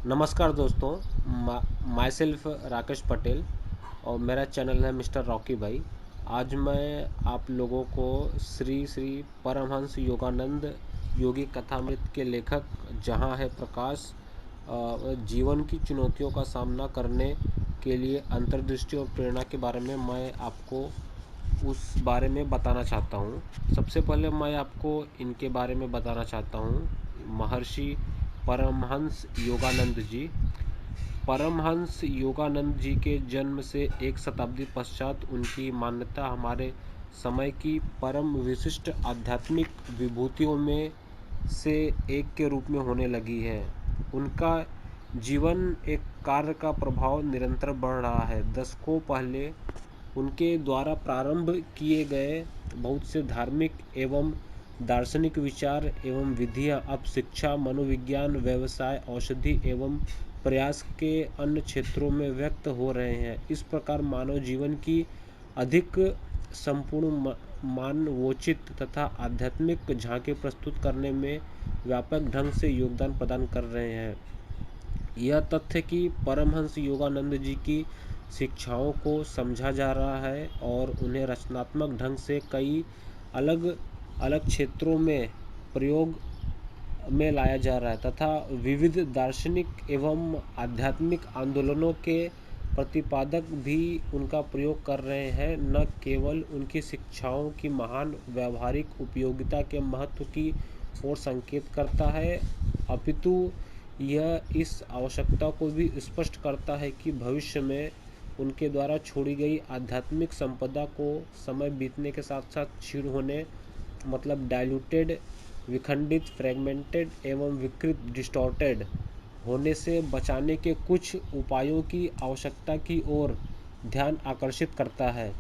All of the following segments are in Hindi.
नमस्कार दोस्तों। माई सेल्फ राकेश पटेल और मेरा चैनल है मिस्टर रॉकी भाई। आज मैं आप लोगों को श्री श्री परमहंस योगानंद योगी कथामृत के लेखक जहाँ है प्रकाश जीवन की चुनौतियों का सामना करने के लिए अंतर्दृष्टि और प्रेरणा के बारे में मैं आपको उस बारे में बताना चाहता हूँ। सबसे पहले मैं आपको इनके बारे में बताना चाहता हूँ। महर्षि परमहंस योगानंद जी। परमहंस योगानंद जी के जन्म से एक शताब्दी पश्चात उनकी मान्यता हमारे समय की परम विशिष्ट आध्यात्मिक विभूतियों में से एक के रूप में होने लगी है। उनका जीवन एक कार्य का प्रभाव निरंतर बढ़ रहा है। दशकों पहले उनके द्वारा प्रारंभ किए गए बहुत से धार्मिक एवं दार्शनिक विचार एवं विधियां अब शिक्षा, मनोविज्ञान, व्यवसाय, औषधि एवं प्रयास के अन्य क्षेत्रों में व्यक्त हो रहे हैं। इस प्रकार मानव जीवन की अधिक संपूर्ण, मानवोचित तथा आध्यात्मिक झांकी प्रस्तुत करने में व्यापक ढंग से योगदान प्रदान कर रहे हैं। यह तथ्य कि परमहंस योगानंद जी की शिक्षाओं को समझा जा रहा है और उन्हें रचनात्मक ढंग से कई अलग अलग क्षेत्रों में प्रयोग में लाया जा रहा है तथा विविध दार्शनिक एवं आध्यात्मिक आंदोलनों के प्रतिपादक भी उनका प्रयोग कर रहे हैं, न केवल उनकी शिक्षाओं की महान व्यावहारिक उपयोगिता के महत्व की ओर संकेत करता है, अपितु यह इस आवश्यकता को भी स्पष्ट करता है कि भविष्य में उनके द्वारा छोड़ी गई आध्यात्मिक संपदा को समय बीतने के साथ साथ क्षीण होने, मतलब डाइल्यूटेड, विखंडित, फ्रेगमेंटेड एवं विकृत, डिस्टॉर्टेड होने से बचाने के कुछ उपायों की आवश्यकता की ओर ध्यान आकर्षित करता है।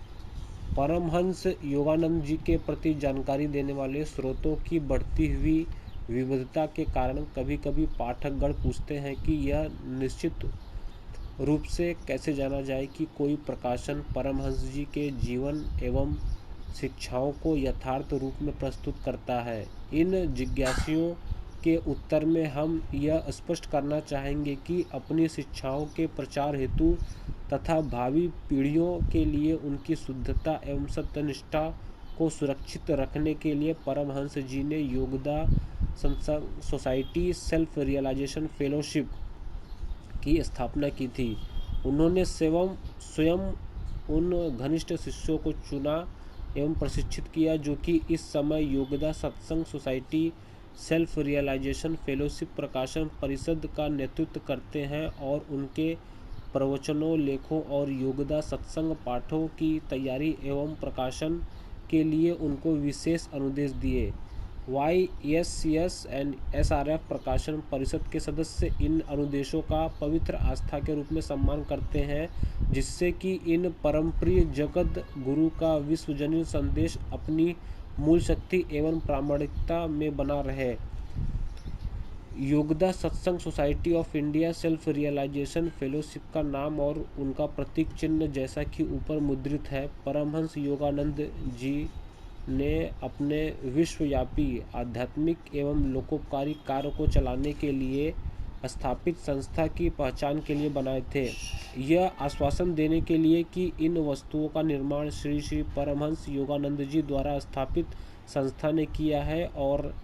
परमहंस योगानंद जी के प्रति जानकारी देने वाले स्रोतों की बढ़ती हुई विविधता के कारण कभी कभी पाठकगण पूछते हैं कि यह निश्चित रूप से कैसे जाना जाए कि कोई प्रकाशन परमहंस जी के जीवन एवं शिक्षाओं को यथार्थ रूप में प्रस्तुत करता है। इन जिज्ञासाओं के उत्तर में हम यह स्पष्ट करना चाहेंगे कि अपनी शिक्षाओं के प्रचार हेतु तथा भावी पीढ़ियों के लिए उनकी शुद्धता एवं सत्यनिष्ठा को सुरक्षित रखने के लिए परमहंस जी ने Yogoda society self realization fellowship की स्थापना की थी। उन्होंने स्वयं उन घनिष्ठ शिष्यों को चुना एवं प्रशिक्षित किया जो कि इस समय Yogoda Satsanga society self realization fellowship प्रकाशन परिषद का नेतृत्व करते हैं और उनके प्रवचनों, लेखों और योगदा सत्संग पाठों की तैयारी एवं प्रकाशन के लिए उनको विशेष अनुदेश दिए। YSCS एंड SRF प्रकाशन परिषद के सदस्य इन अनुदेशों का पवित्र आस्था के रूप में सम्मान करते हैं, जिससे कि इन परमप्रिय जगत गुरु का विश्वजनीन संदेश अपनी मूल शक्ति एवं प्रामाणिकता में बना रहे। Yogoda Satsanga society of India self realization fellowship का नाम और उनका प्रतीक चिन्ह जैसा कि ऊपर मुद्रित है। परमहंस योगानंद जी ने अपने विश्वव्यापी आध्यात्मिक एवं लोकोपकारी कार्य को चलाने के लिए स्थापित संस्था की पहचान के लिए बनाए थे। यह आश्वासन देने के लिए कि इन वस्तुओं का निर्माण श्री श्री परमहंस योगानंद जी द्वारा स्थापित संस्था ने किया है और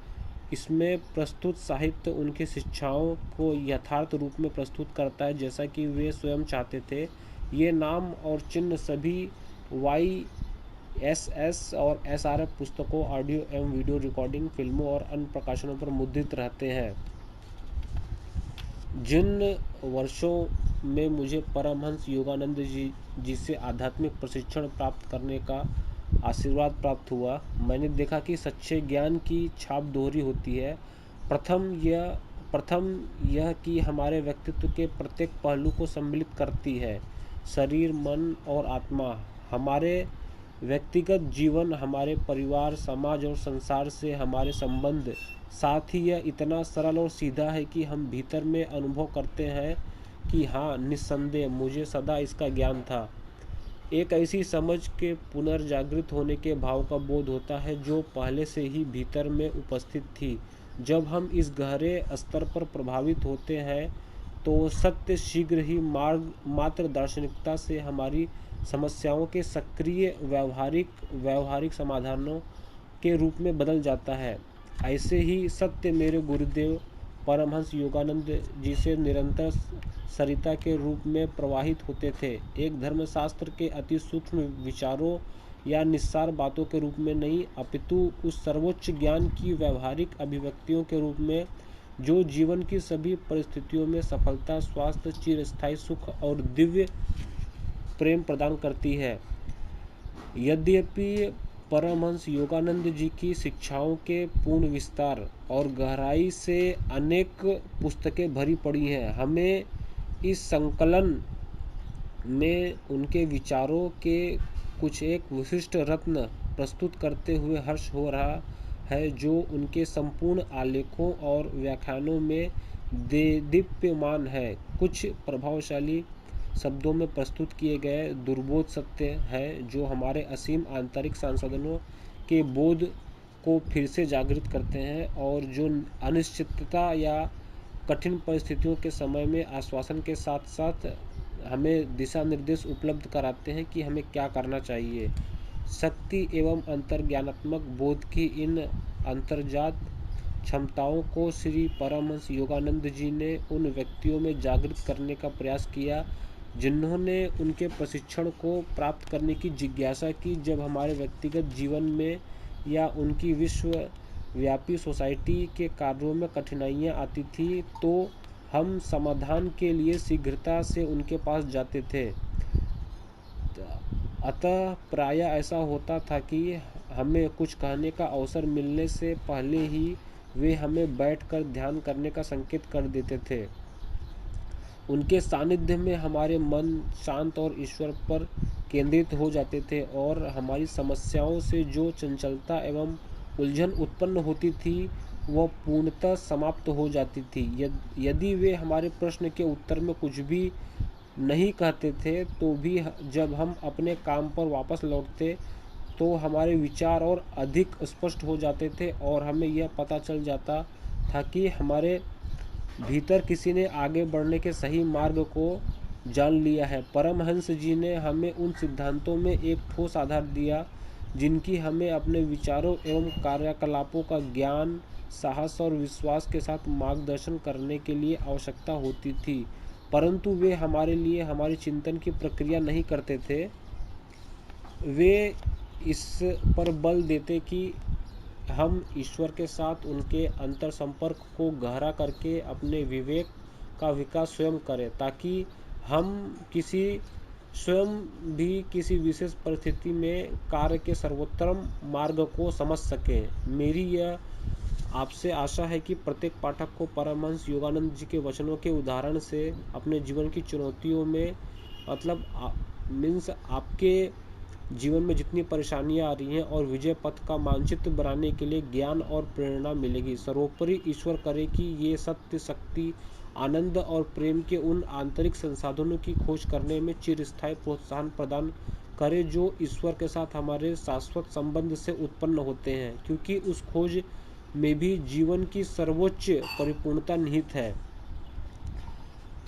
इसमें प्रस्तुत साहित्य उनकी शिक्षाओं को यथार्थ रूप में प्रस्तुत करता है जैसा कि वे स्वयं चाहते थे। ये नाम और चिन्ह सभी YSS और SRF पुस्तकों, ऑडियो एवं वीडियो रिकॉर्डिंग, फिल्मों और अन्य प्रकाशनों पर मुद्रित रहते हैं। जिन वर्षों में मुझे परमहंस योगानंद जी से आध्यात्मिक प्रशिक्षण प्राप्त करने का आशीर्वाद प्राप्त हुआ, मैंने देखा कि सच्चे ज्ञान की छाप दोहरी होती है। प्रथम यह कि हमारे व्यक्तित्व के प्रत्येक पहलू को सम्मिलित करती है, शरीर, मन और आत्मा। हमारे व्यक्तिगत जीवन, हमारे परिवार, समाज और संसार से हमारे संबंध, साथ ही यह इतना सरल और सीधा है कि हम भीतर में अनुभव करते हैं कि हाँ, निस्संदेह मुझे सदा इसका ज्ञान था। एक ऐसी समझ के पुनर्जागृत होने के भाव का बोध होता है जो पहले से ही भीतर में उपस्थित थी। जब हम इस गहरे स्तर पर प्रभावित होते हैं तो सत्य शीघ्र ही मार्ग मात्र दार्शनिकता से हमारी समस्याओं के सक्रिय व्यवहारिक समाधानों के रूप में बदल जाता है। ऐसे ही सत्य मेरे गुरुदेव परमहंस योगानंद जी से निरंतर सरिता के रूप में प्रवाहित होते थे। एक धर्मशास्त्र के अति सूक्ष्म विचारों या निस्सार बातों के रूप में नहीं, अपितु उस सर्वोच्च ज्ञान की व्यवहारिक अभिव्यक्तियों के रूप में जो जीवन की सभी परिस्थितियों में सफलता, स्वास्थ्य, चिरस्थायी सुख और दिव्य प्रेम प्रदान करती है। यद्यपि परमहंस योगानंद जी की शिक्षाओं के पूर्ण विस्तार और गहराई से अनेक पुस्तकें भरी पड़ी हैं, हमें इस संकलन में उनके विचारों के कुछ एक विशिष्ट रत्न प्रस्तुत करते हुए हर्ष हो रहा है, जो उनके संपूर्ण आलेखों और व्याख्यानों में दीप्यमान है। कुछ प्रभावशाली शब्दों में प्रस्तुत किए गए दुर्बोध सत्य है, जो हमारे असीम आंतरिक संसाधनों के बोध को फिर से जागृत करते हैं और जो अनिश्चितता या कठिन परिस्थितियों के समय में आश्वासन के साथ साथ हमें दिशा निर्देश उपलब्ध कराते हैं कि हमें क्या करना चाहिए। शक्ति एवं अंतर्ज्ञानात्मक बोध की इन अंतर्जात क्षमताओं को श्री परमहंस योगानंद जी ने उन व्यक्तियों में जागृत करने का प्रयास किया जिन्होंने उनके प्रशिक्षण को प्राप्त करने की जिज्ञासा की। जब हमारे व्यक्तिगत जीवन में या उनकी विश्वव्यापी सोसाइटी के कार्यों में कठिनाइयाँ आती थी, तो हम समाधान के लिए शीघ्रता से उनके पास जाते थे। अतः प्रायः ऐसा होता था कि हमें कुछ कहने का अवसर मिलने से पहले ही वे हमें बैठकर ध्यान करने का संकेत कर देते थे। उनके सानिध्य में हमारे मन शांत और ईश्वर पर केंद्रित हो जाते थे और हमारी समस्याओं से जो चंचलता एवं उलझन उत्पन्न होती थी वह पूर्णतः समाप्त हो जाती थी। यदि वे हमारे प्रश्न के उत्तर में कुछ भी नहीं कहते थे, तो भी जब हम अपने काम पर वापस लौटते तो हमारे विचार और अधिक स्पष्ट हो जाते थे और हमें यह पता चल जाता था कि हमारे भीतर किसी ने आगे बढ़ने के सही मार्ग को जान लिया है। परमहंस जी ने हमें उन सिद्धांतों में एक ठोस आधार दिया जिनकी हमें अपने विचारों एवं कार्यकलापों का ज्ञान, साहस और विश्वास के साथ मार्गदर्शन करने के लिए आवश्यकता होती थी, परंतु वे हमारे लिए हमारी चिंतन की प्रक्रिया नहीं करते थे। वे इस पर बल देते कि हम ईश्वर के साथ उनके अंतर संपर्क को गहरा करके अपने विवेक का विकास स्वयं करें, ताकि हम स्वयं भी किसी विशेष परिस्थिति में कार्य के सर्वोत्तम मार्ग को समझ सकें। मेरी यह आपसे आशा है कि प्रत्येक पाठक को परमहंस योगानंद जी के वचनों के उदाहरण से अपने जीवन की चुनौतियों में आपके जीवन में जितनी परेशानियां आ रही हैं और विजय पथ का मानचित्र बनाने के लिए ज्ञान और प्रेरणा मिलेगी। सर्वोपरि ईश्वर करे कि ये सत्य, शक्ति, आनंद और प्रेम के उन आंतरिक संसाधनों की खोज करने में चिरस्थायी प्रोत्साहन प्रदान करे जो ईश्वर के साथ हमारे शाश्वत संबंध से उत्पन्न होते हैं, क्योंकि उस खोज में भी जीवन की सर्वोच्च परिपूर्णता निहित है।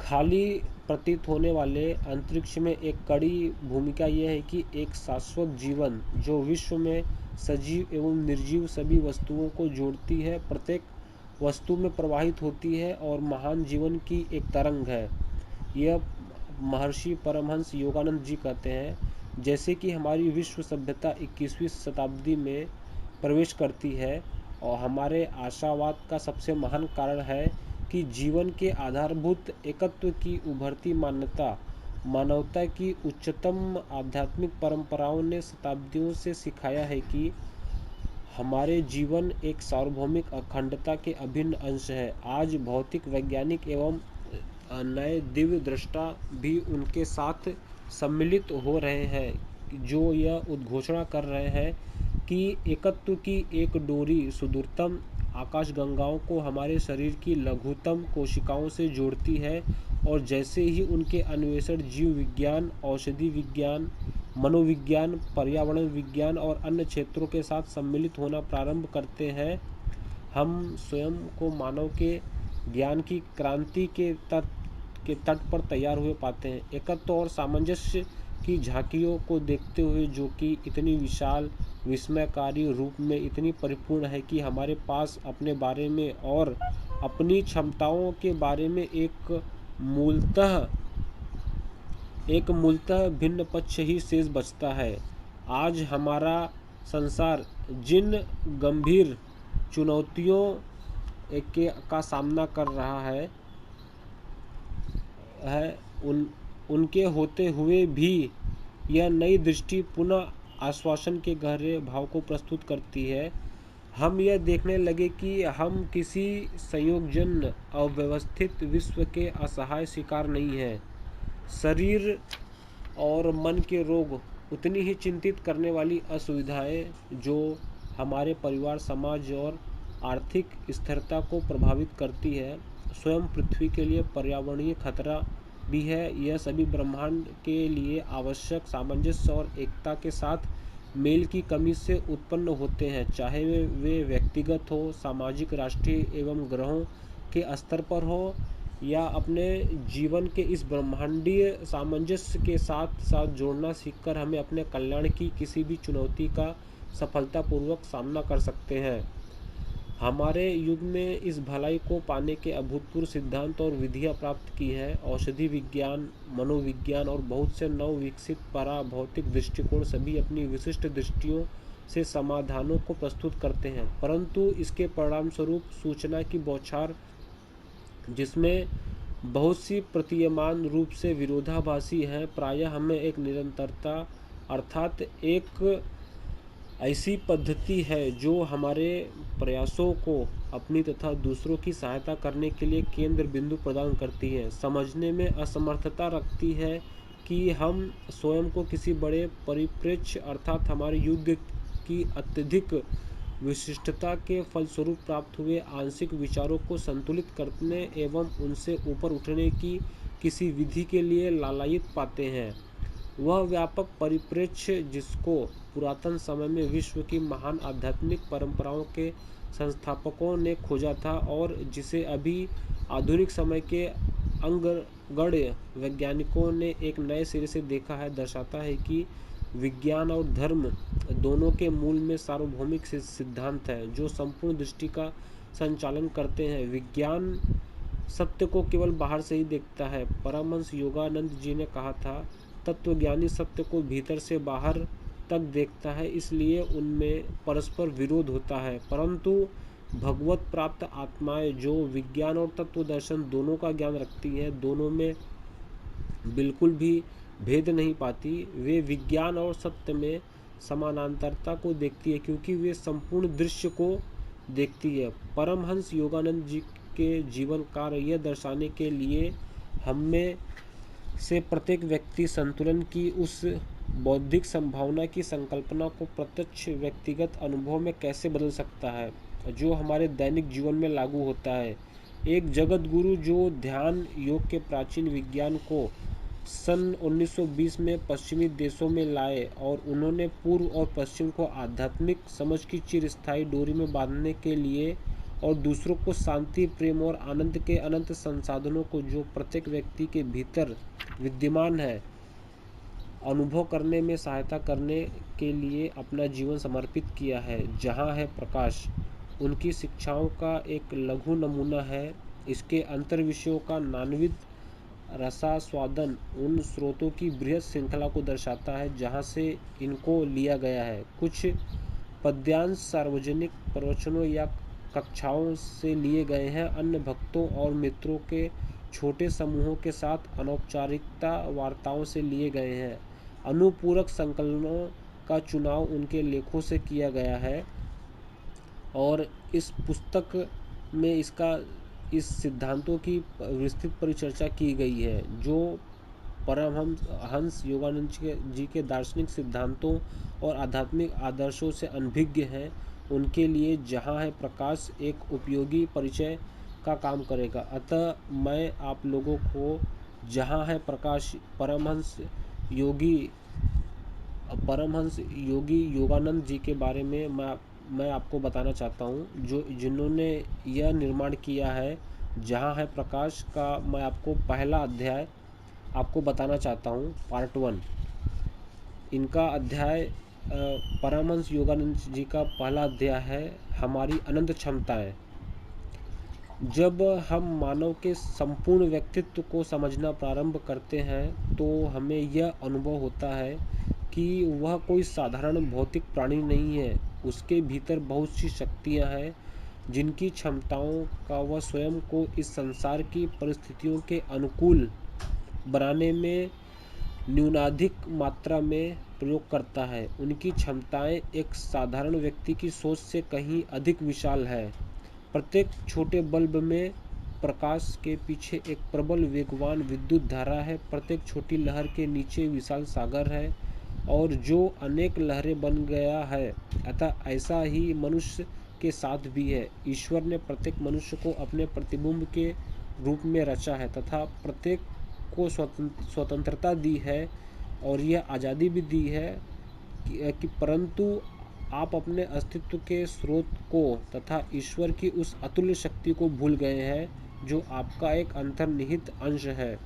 खाली प्रतीत होने वाले अंतरिक्ष में एक कड़ी भूमिका यह है कि एक शाश्वत जीवन जो विश्व में सजीव एवं निर्जीव सभी वस्तुओं को जोड़ती है, प्रत्येक वस्तु में प्रवाहित होती है और महान जीवन की एक तरंग है। यह महर्षि परमहंस योगानंद जी कहते हैं, जैसे कि हमारी विश्व सभ्यता 21वीं शताब्दी में प्रवेश करती है और हमारे आशावाद का सबसे महान कारण है कि जीवन के आधारभूत एकत्व की उभरती मान्यता मानवता की उच्चतम आध्यात्मिक परंपराओं ने शताब्दियों से सिखाया है कि हमारे जीवन एक सार्वभौमिक अखंडता के अभिन्न अंश है। आज भौतिक वैज्ञानिक एवं नए दिव्य दृष्टा भी उनके साथ सम्मिलित हो रहे हैं, जो यह उद्घोषणा कर रहे हैं कि एकत्व की एक डोरी सुदूरतम आकाशगंगाओं को हमारे शरीर की लघुतम कोशिकाओं से जोड़ती है और जैसे ही उनके अन्वेषण जीव विज्ञान, औषधि विज्ञान, मनोविज्ञान, पर्यावरण विज्ञान और अन्य क्षेत्रों के साथ सम्मिलित होना प्रारंभ करते हैं, हम स्वयं को मानव के ज्ञान की क्रांति के के तट पर तैयार हुए पाते हैं। एकत्व और सामंजस्य की झांकियों को देखते हुए, जो कि इतनी विशाल, विस्मयकारी रूप में इतनी परिपूर्ण है कि हमारे पास अपने बारे में और अपनी क्षमताओं के बारे में एक मूलतः भिन्न पक्ष ही शेष बचता है। आज हमारा संसार जिन गंभीर चुनौतियों का सामना कर रहा है उनके होते हुए भी यह नई दृष्टि पुनः आश्वासन के गहरे भाव को प्रस्तुत करती है। हम यह देखने लगे कि हम किसी संयोगजन्य अव्यवस्थित विश्व के असहाय शिकार नहीं हैं। शरीर और मन के रोग, उतनी ही चिंतित करने वाली असुविधाएं जो हमारे परिवार, समाज और आर्थिक स्थिरता को प्रभावित करती है, स्वयं पृथ्वी के लिए पर्यावरणीय खतरा भी है। यह सभी ब्रह्मांड के लिए आवश्यक सामंजस्य और एकता के साथ मेल की कमी से उत्पन्न होते हैं, चाहे वे व्यक्तिगत हो, सामाजिक, राष्ट्रीय एवं ग्रहों के स्तर पर हो, या अपने जीवन के इस ब्रह्मांडीय सामंजस्य के साथ साथ जोड़ना सीखकर हमें अपने कल्याण की किसी भी चुनौती का सफलतापूर्वक सामना कर सकते हैं। हमारे युग में इस भलाई को पाने के अभूतपूर्व सिद्धांत और विधियां प्राप्त की है। औषधि विज्ञान, मनोविज्ञान और बहुत से नव विकसित पराभौतिक दृष्टिकोण सभी अपनी विशिष्ट दृष्टियों से समाधानों को प्रस्तुत करते हैं, परंतु इसके परिणामस्वरूप सूचना की बौछार, जिसमें बहुत सी प्रतीयमान रूप से विरोधाभासी हैं, प्रायः हमें एक निरंतरता अर्थात एक ऐसी पद्धति है जो हमारे प्रयासों को अपनी तथा दूसरों की सहायता करने के लिए केंद्र बिंदु प्रदान करती है, समझने में असमर्थता रखती है कि हम स्वयं को किसी बड़े परिप्रेक्ष्य अर्थात हमारे युग की अत्यधिक विशिष्टता के फलस्वरूप प्राप्त हुए आंशिक विचारों को संतुलित करने एवं उनसे ऊपर उठने की किसी विधि के लिए लालायित पाते हैं। वह व्यापक परिप्रेक्ष्य जिसको पुरातन समय में विश्व की महान आध्यात्मिक परंपराओं के संस्थापकों ने खोजा था और जिसे अभी आधुनिक समय के अंगगण्य वैज्ञानिकों ने एक नए सिरे से देखा है, दर्शाता है कि विज्ञान और धर्म दोनों के मूल में सार्वभौमिक सिद्धांत हैं जो संपूर्ण दृष्टि का संचालन करते हैं। विज्ञान सत्य को केवल बाहर से ही देखता है। परमहंस योगानंद जी ने कहा था, तत्वज्ञानी सत्य को भीतर से बाहर तक देखता है, इसलिए उनमें परस्पर विरोध होता है, परंतु भगवत प्राप्त आत्माएं जो विज्ञान और तत्व दर्शन दोनों का ज्ञान रखती हैं, दोनों में बिल्कुल भी भेद नहीं पाती। वे विज्ञान और सत्य में समानांतरता को देखती है क्योंकि वे संपूर्ण दृश्य को देखती है। परमहंस योगानंद जी के जीवन कार्य यह दर्शाने के लिए हमें से प्रत्येक व्यक्ति संतुलन की उस बौद्धिक संभावना की संकल्पना को प्रत्यक्ष व्यक्तिगत अनुभव में कैसे बदल सकता है जो हमारे दैनिक जीवन में लागू होता है। एक जगत गुरु जो ध्यान योग के प्राचीन विज्ञान को सन 1920 में पश्चिमी देशों में लाए और उन्होंने पूर्व और पश्चिम को आध्यात्मिक समझ की चिरस्थायी डोरी में बांधने के लिए और दूसरों को शांति, प्रेम और आनंद के अनंत संसाधनों को जो प्रत्येक व्यक्ति के भीतर विद्यमान है अनुभव करने में सहायता करने के लिए अपना जीवन समर्पित किया है। जहाँ है प्रकाश उनकी शिक्षाओं का एक लघु नमूना है। इसके अंतर्विषयों का नानाविध रसास्वादन उन स्रोतों की बृहद श्रृंखला को दर्शाता है जहाँ से इनको लिया गया है। कुछ पद्यांश सार्वजनिक प्रवचनों या कक्षाओं से लिए गए हैं, अन्य भक्तों और मित्रों के छोटे समूहों के साथ अनौपचारिकता वार्ताओं से लिए गए हैं। अनुपूरक संकलनों का चुनाव उनके लेखों से किया गया है और इस पुस्तक में इस सिद्धांतों की विस्तृत परिचर्चा की गई है जो परमहंस योगानंद जी के दार्शनिक सिद्धांतों और आध्यात्मिक आदर्शों से अनभिज्ञ हैं। उनके लिए जहाँ है प्रकाश एक उपयोगी परिचय का काम करेगा। अतः मैं आप लोगों को जहाँ है प्रकाश परमहंस योगी योगानंद जी के बारे में मैं आपको बताना चाहता हूँ, जिन्होंने यह निर्माण किया है जहाँ है प्रकाश का मैं आपको पहला अध्याय आपको बताना चाहता हूँ, पार्ट 1। इनका अध्याय परमहंस योगानंद जी का पहला अध्याय है, हमारी अनंत क्षमताएं। जब हम मानव के संपूर्ण व्यक्तित्व को समझना प्रारंभ करते हैं तो हमें यह अनुभव होता है कि वह कोई साधारण भौतिक प्राणी नहीं है। उसके भीतर बहुत सी शक्तियां हैं जिनकी क्षमताओं का वह स्वयं को इस संसार की परिस्थितियों के अनुकूल बनाने में न्यूनाधिक मात्रा में प्रयोग करता है। उनकी क्षमताएं एक साधारण व्यक्ति की सोच से कहीं अधिक विशाल है। प्रत्येक छोटे बल्ब में प्रकाश के पीछे एक प्रबल वेगवान विद्युत धारा है। प्रत्येक छोटी लहर के नीचे विशाल सागर है और जो अनेक लहरें बन गया है। अतः ऐसा ही मनुष्य के साथ भी है। ईश्वर ने प्रत्येक मनुष्य को अपने प्रतिबिंब के रूप में रचा है तथा प्रत्येक को स्वतंत्रता दी है और यह आज़ादी भी दी है कि परंतु आप अपने अस्तित्व के स्रोत को तथा ईश्वर की उस अतुल्य शक्ति को भूल गए हैं जो आपका एक अंतर्निहित अंश है।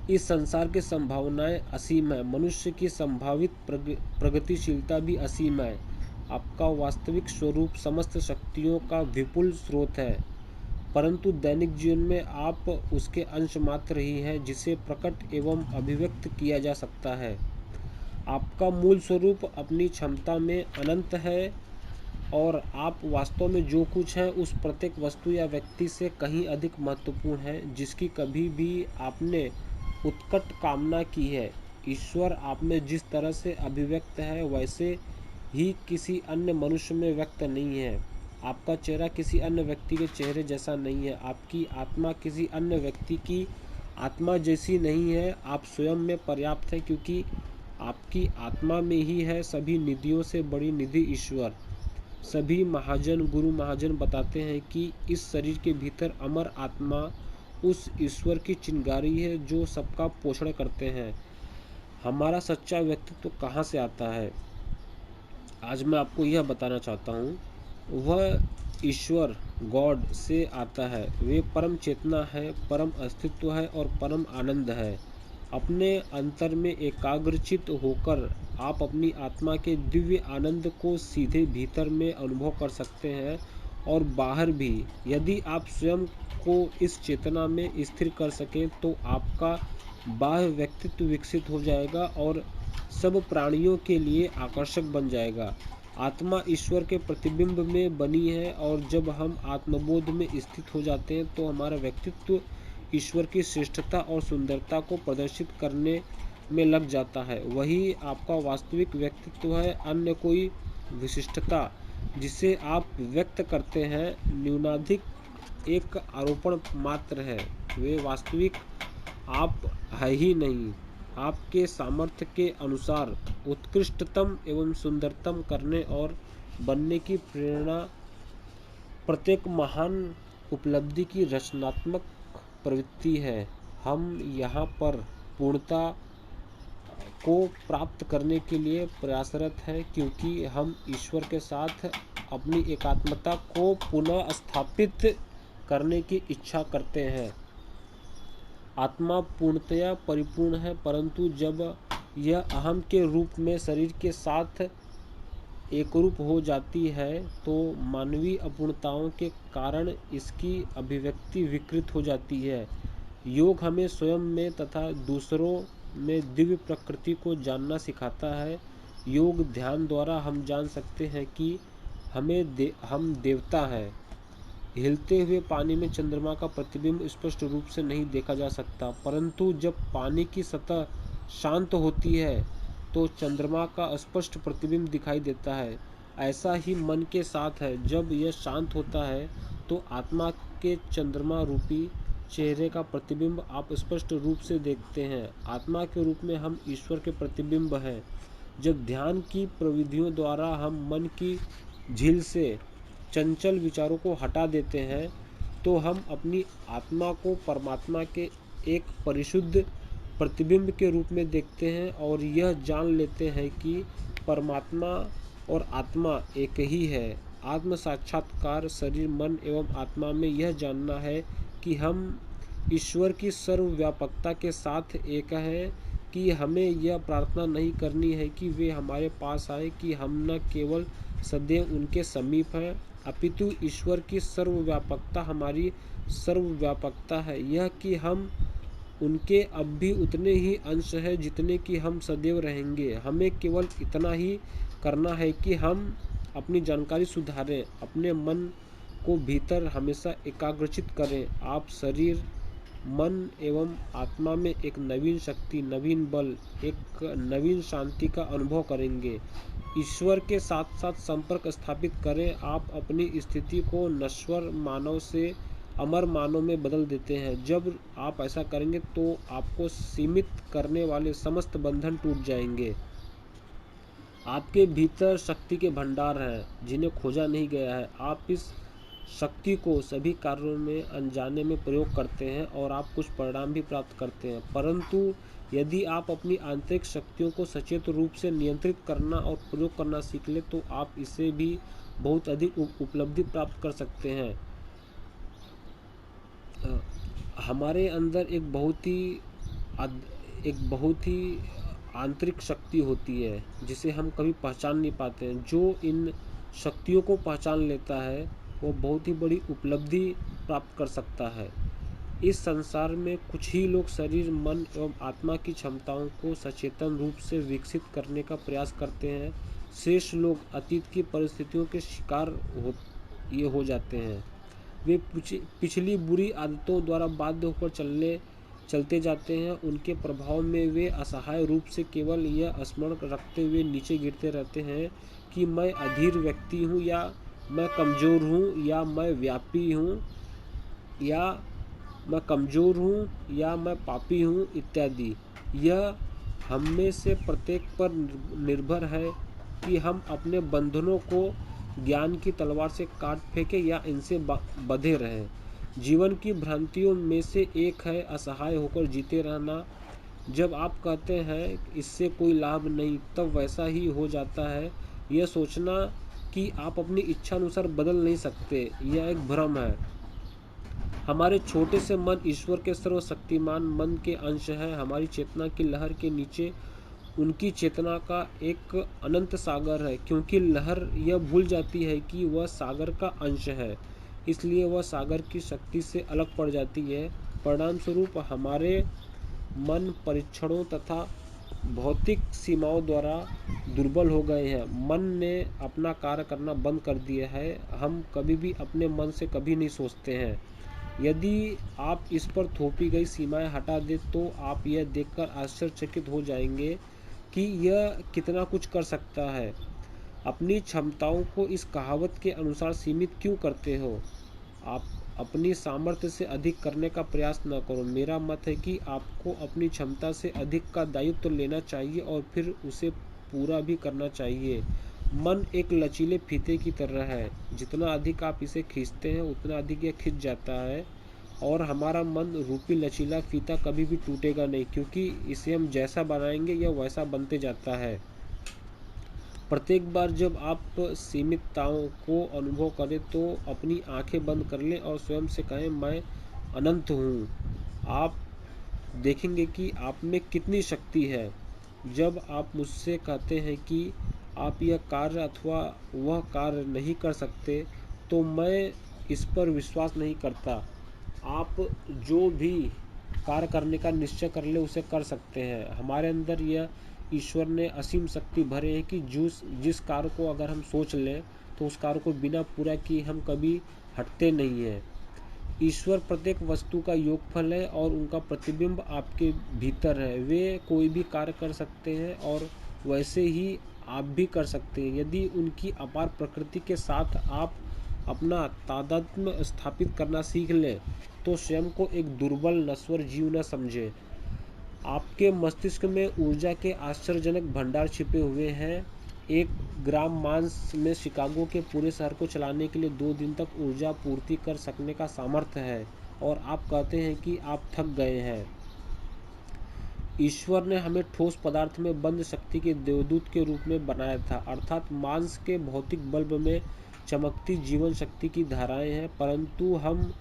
इस संसार की संभावनाएं असीम है। मनुष्य की संभावित प्रगतिशीलता भी असीम है। आपका वास्तविक स्वरूप समस्त शक्तियों का विपुल स्रोत है, परंतु दैनिक जीवन में आप उसके अंश मात्र ही हैं जिसे प्रकट एवं अभिव्यक्त किया जा सकता है। आपका मूल स्वरूप अपनी क्षमता में अनंत है और आप वास्तव में जो कुछ है उस प्रत्येक वस्तु या व्यक्ति से कहीं अधिक महत्वपूर्ण है जिसकी कभी भी आपने उत्कट कामना की है। ईश्वर आप में जिस तरह से अभिव्यक्त है वैसे ही किसी अन्य मनुष्य में व्यक्त नहीं है। आपका चेहरा किसी अन्य व्यक्ति के चेहरे जैसा नहीं है। आपकी आत्मा किसी अन्य व्यक्ति की आत्मा जैसी नहीं है। आप स्वयं में पर्याप्त है क्योंकि आपकी आत्मा में ही है सभी निधियों से बड़ी निधि ईश्वर। सभी महाजन गुरु महाजन बताते हैं कि इस शरीर के भीतर अमर आत्मा उस ईश्वर की चिंगारी है जो सबका पोषण करते हैं। हमारा सच्चा व्यक्तित्व कहाँ से आता है? आज मैं आपको यह बताना चाहता हूँ। वह ईश्वर गॉड से आता है। वे परम चेतना है, परम अस्तित्व है और परम आनंद है। अपने अंतर में एकाग्रचित होकर आप अपनी आत्मा के दिव्य आनंद को सीधे भीतर में अनुभव कर सकते हैं और बाहर भी। यदि आप स्वयं को इस चेतना में स्थिर कर सकें तो आपका बाह्य व्यक्तित्व विकसित हो जाएगा और सब प्राणियों के लिए आकर्षक बन जाएगा। आत्मा ईश्वर के प्रतिबिंब में बनी है और जब हम आत्मबोध में स्थित हो जाते हैं तो हमारा व्यक्तित्व ईश्वर की श्रेष्ठता और सुंदरता को प्रदर्शित करने में लग जाता है। वही आपका वास्तविक व्यक्तित्व है। अन्य कोई विशिष्टता जिसे आप व्यक्त करते हैं न्यूनाधिक एक आरोपण मात्र है। वे वास्तविक आप है ही नहीं। आपके सामर्थ्य के अनुसार उत्कृष्टतम एवं सुंदरतम करने और बनने की प्रेरणा प्रत्येक महान उपलब्धि की रचनात्मक प्रवृत्ति है। हम यहाँ पर पूर्णता को प्राप्त करने के लिए प्रयासरत हैं क्योंकि हम ईश्वर के साथ अपनी एकात्मता को पुनः स्थापित करने की इच्छा करते हैं। आत्मा पूर्णतया परिपूर्ण है, परंतु जब यह अहम के रूप में शरीर के साथ एकरूप हो जाती है तो मानवीय अपूर्णताओं के कारण इसकी अभिव्यक्ति विकृत हो जाती है। योग हमें स्वयं में तथा दूसरों में दिव्य प्रकृति को जानना सिखाता है। योग ध्यान द्वारा हम जान सकते हैं कि हम देवता हैं। हिलते हुए पानी में चंद्रमा का प्रतिबिंब स्पष्ट रूप से नहीं देखा जा सकता, परंतु जब पानी की सतह शांत होती है तो चंद्रमा का स्पष्ट प्रतिबिंब दिखाई देता है। ऐसा ही मन के साथ है। जब यह शांत होता है तो आत्मा के चंद्रमा रूपी चेहरे का प्रतिबिंब आप स्पष्ट रूप से देखते हैं। आत्मा के रूप में हम ईश्वर के प्रतिबिंब हैं। जब ध्यान की प्रविधियों द्वारा हम मन की झील से चंचल विचारों को हटा देते हैं तो हम अपनी आत्मा को परमात्मा के एक परिशुद्ध प्रतिबिंब के रूप में देखते हैं और यह जान लेते हैं कि परमात्मा और आत्मा एक ही है। आत्म साक्षात्कार शरीर, मन एवं आत्मा में यह जानना है कि हम ईश्वर की सर्वव्यापकता के साथ एक हैं, कि हमें यह प्रार्थना नहीं करनी है कि वे हमारे पास आए, कि हम न केवल सदैव उनके समीप हैं, अपितु ईश्वर की सर्वव्यापकता हमारी सर्वव्यापकता है, यह कि हम उनके अब भी उतने ही अंश हैं जितने कि हम सदैव रहेंगे। हमें केवल इतना ही करना है कि हम अपनी जानकारी सुधारें, अपने मन को भीतर हमेशा एकाग्रचित करें। आप शरीर, मन एवं आत्मा में एक नवीन शक्ति, नवीन बल, एक नवीन शांति का अनुभव करेंगे। ईश्वर के साथ साथ संपर्क स्थापित करें। आप अपनी स्थिति को नश्वर मानव से अमर मानव में बदल देते हैं। जब आप ऐसा करेंगे तो आपको सीमित करने वाले समस्त बंधन टूट जाएंगे। आपके भीतर शक्ति के भंडार हैं जिन्हें खोजा नहीं गया है। आप इस शक्ति को सभी कार्यों में अनजाने में प्रयोग करते हैं और आप कुछ परिणाम भी प्राप्त करते हैं, परंतु यदि आप अपनी आंतरिक शक्तियों को सचेत रूप से नियंत्रित करना और प्रयोग करना सीख लें तो आप इसे भी बहुत अधिक उपलब्धि प्राप्त कर सकते हैं। हमारे अंदर एक बहुत ही आंतरिक शक्ति होती है जिसे हम कभी पहचान नहीं पाते हैं। जो इन शक्तियों को पहचान लेता है वो बहुत ही बड़ी उपलब्धि प्राप्त कर सकता है। इस संसार में कुछ ही लोग शरीर, मन एवं आत्मा की क्षमताओं को सचेतन रूप से विकसित करने का प्रयास करते हैं। शेष लोग अतीत की परिस्थितियों के शिकार हो जाते हैं। वे पिछली बुरी आदतों द्वारा बाध्य होकर चलते जाते हैं। उनके प्रभाव में वे असहाय रूप से केवल यह स्मरण रखते हुए नीचे गिरते रहते हैं कि मैं अधीर व्यक्ति हूँ, या मैं कमज़ोर हूँ, या मैं व्यापी हूँ, या मैं कमज़ोर हूँ, या मैं पापी हूँ इत्यादि। यह हम में से प्रत्येक पर निर्भर है कि हम अपने बंधनों को ज्ञान की तलवार से काट फेंके या इनसे बंधे रहें। जीवन की भ्रांतियों में से एक है असहाय होकर जीते रहना। जब आप कहते हैं इससे कोई लाभ नहीं, तब वैसा ही हो जाता है। यह सोचना कि आप अपनी इच्छा अनुसार बदल नहीं सकते, यह एक भ्रम है। हमारे छोटे से मन ईश्वर के सर्वशक्तिमान मन के अंश है। हमारी चेतना की लहर के नीचे उनकी चेतना का एक अनंत सागर है। क्योंकि लहर यह भूल जाती है कि वह सागर का अंश है, इसलिए वह सागर की शक्ति से अलग पड़ जाती है। परिणाम स्वरूप हमारे मन परीक्षणों तथा भौतिक सीमाओं द्वारा दुर्बल हो गए हैं। मन ने अपना कार्य करना बंद कर दिया है। हम कभी भी अपने मन से कभी नहीं सोचते हैं। यदि आप इस पर थोपी गई सीमाएं हटा दें तो आप यह देखकर आश्चर्यचकित हो जाएंगे कि यह कितना कुछ कर सकता है। अपनी क्षमताओं को इस कहावत के अनुसार सीमित क्यों करते हो? आप अपनी सामर्थ्य से अधिक करने का प्रयास न करो। मेरा मत है कि आपको अपनी क्षमता से अधिक का दायित्व लेना चाहिए और फिर उसे पूरा भी करना चाहिए। मन एक लचीले फीते की तरह है। जितना अधिक आप इसे खींचते हैं उतना अधिक यह खिंच जाता है, और हमारा मन रूपी लचीला फीता कभी भी टूटेगा नहीं, क्योंकि इसे हम जैसा बनाएंगे यह वैसा बनते जाता है। प्रत्येक बार जब आप सीमितताओं को अनुभव करें तो अपनी आंखें बंद कर लें और स्वयं से कहें, मैं अनंत हूँ। आप देखेंगे कि आप में कितनी शक्ति है। जब आप मुझसे कहते हैं कि आप यह कार्य अथवा वह कार्य नहीं कर सकते तो मैं इस पर विश्वास नहीं करता। आप जो भी कार्य करने का निश्चय कर ले उसे कर सकते हैं। हमारे अंदर यह ईश्वर ने असीम शक्ति भरे हैं कि जिस कार्य को अगर हम सोच लें तो उस कार्य को बिना पूरा किए हम कभी हटते नहीं हैं। ईश्वर प्रत्येक वस्तु का योगफल है और उनका प्रतिबिंब आपके भीतर है। वे कोई भी कार्य कर सकते हैं और वैसे ही आप भी कर सकते हैं। यदि उनकी अपार प्रकृति के साथ आप अपना तादात्म्य स्थापित करना सीख लें तो स्वयं को एक दुर्बल नश्वर जीव न समझें। आपके मस्तिष्क में ऊर्जा के आश्चर्यजनक भंडार छिपे हुए हैं। 1 ग्राम मांस में शिकागो के पूरे शहर को चलाने के लिए 2 दिन तक ऊर्जा पूर्ति कर सकने का सामर्थ्य है, और आप कहते हैं कि आप थक गए हैं। ईश्वर ने हमें ठोस पदार्थ में बंद शक्ति के देवदूत के रूप में बनाया था, अर्थात मांस के भौतिक बल्ब में चमकती जीवन शक्ति की धाराएं हैं, परंतु हम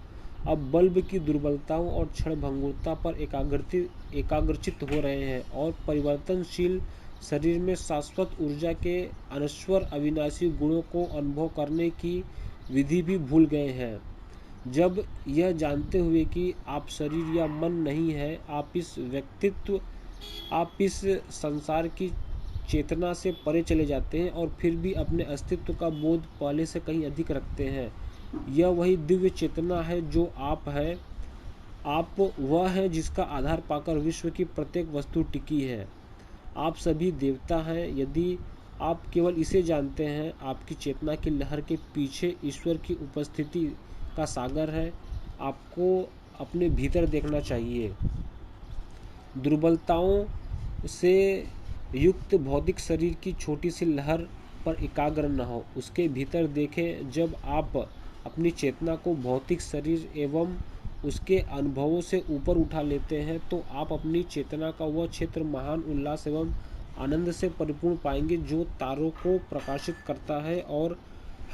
अब बल्ब की दुर्बलताओं और क्षणभंगुरता पर एकाग्रचित हो रहे हैं और परिवर्तनशील शरीर में शाश्वत ऊर्जा के अनश्वर अविनाशी गुणों को अनुभव करने की विधि भी भूल गए हैं। जब यह जानते हुए कि आप शरीर या मन नहीं है, आप इस संसार की चेतना से परे चले जाते हैं और फिर भी अपने अस्तित्व का बोध पहले से कहीं अधिक रखते हैं। यह वही दिव्य चेतना है जो आप है। आप वह है जिसका आधार पाकर विश्व की प्रत्येक वस्तु टिकी है। आप सभी देवता हैं। यदि आप केवल इसे जानते हैं, आपकी चेतना की लहर के पीछे ईश्वर की उपस्थिति का सागर है। आपको अपने भीतर देखना चाहिए। दुर्बलताओं से युक्त भौतिक शरीर की छोटी सी लहर पर एकाग्र न हो, उसके भीतर देखें। जब आप अपनी चेतना को भौतिक शरीर एवं उसके अनुभवों से ऊपर उठा लेते हैं, तो आप अपनी चेतना का वह क्षेत्र महान उल्लास एवं आनंद से परिपूर्ण पाएंगे जो तारों को प्रकाशित करता है और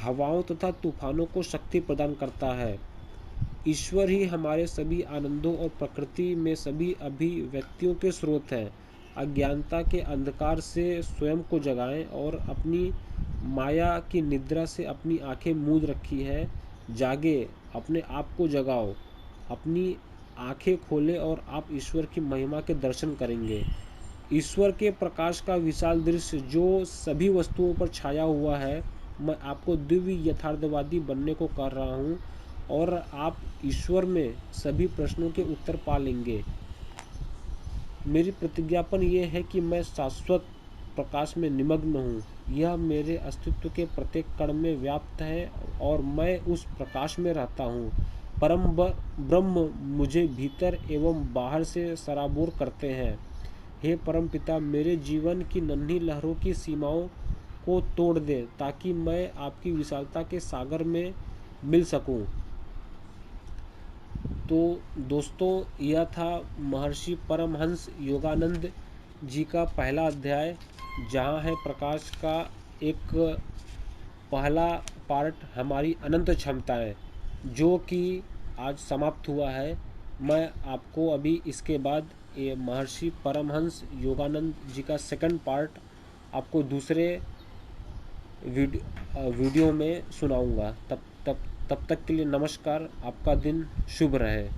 हवाओं तथा तूफानों को शक्ति प्रदान करता है। ईश्वर ही हमारे सभी आनंदों और प्रकृति में सभी अभिव्यक्तियों के स्रोत हैं। अज्ञानता के अंधकार से स्वयं को जगाएं और अपनी माया की निद्रा से अपनी आंखें मूंद रखी है। जागे, अपने आप को जगाओ, अपनी आंखें खोलें और आप ईश्वर की महिमा के दर्शन करेंगे। ईश्वर के प्रकाश का विशाल दृश्य जो सभी वस्तुओं पर छाया हुआ है, मैं आपको दिव्य यथार्थवादी बनने को कर रहा हूँ और आप ईश्वर में सभी प्रश्नों के उत्तर पा लेंगे। मेरी प्रतिज्ञापन ये है कि मैं शाश्वत प्रकाश में निमग्न हूँ। यह मेरे अस्तित्व के प्रत्येक कण में व्याप्त है और मैं उस प्रकाश में रहता हूँ। परम ब्रह्म मुझे भीतर एवं बाहर से सराबोर करते हैं। हे परम पिता, मेरे जीवन की नन्ही लहरों की सीमाओं को तोड़ दे ताकि मैं आपकी विशालता के सागर में मिल सकूं। तो दोस्तों, यह था महर्षि परमहंस योगानंद जी का पहला अध्याय, जहाँ है प्रकाश का एक पहला पार्ट, हमारी अनंत क्षमताएं, जो कि आज समाप्त हुआ है। मैं आपको अभी इसके बाद ये महर्षि परमहंस योगानंद जी का सेकंड पार्ट आपको दूसरे वीडियो में सुनाऊंगा। तब तक के लिए नमस्कार। आपका दिन शुभ रहे।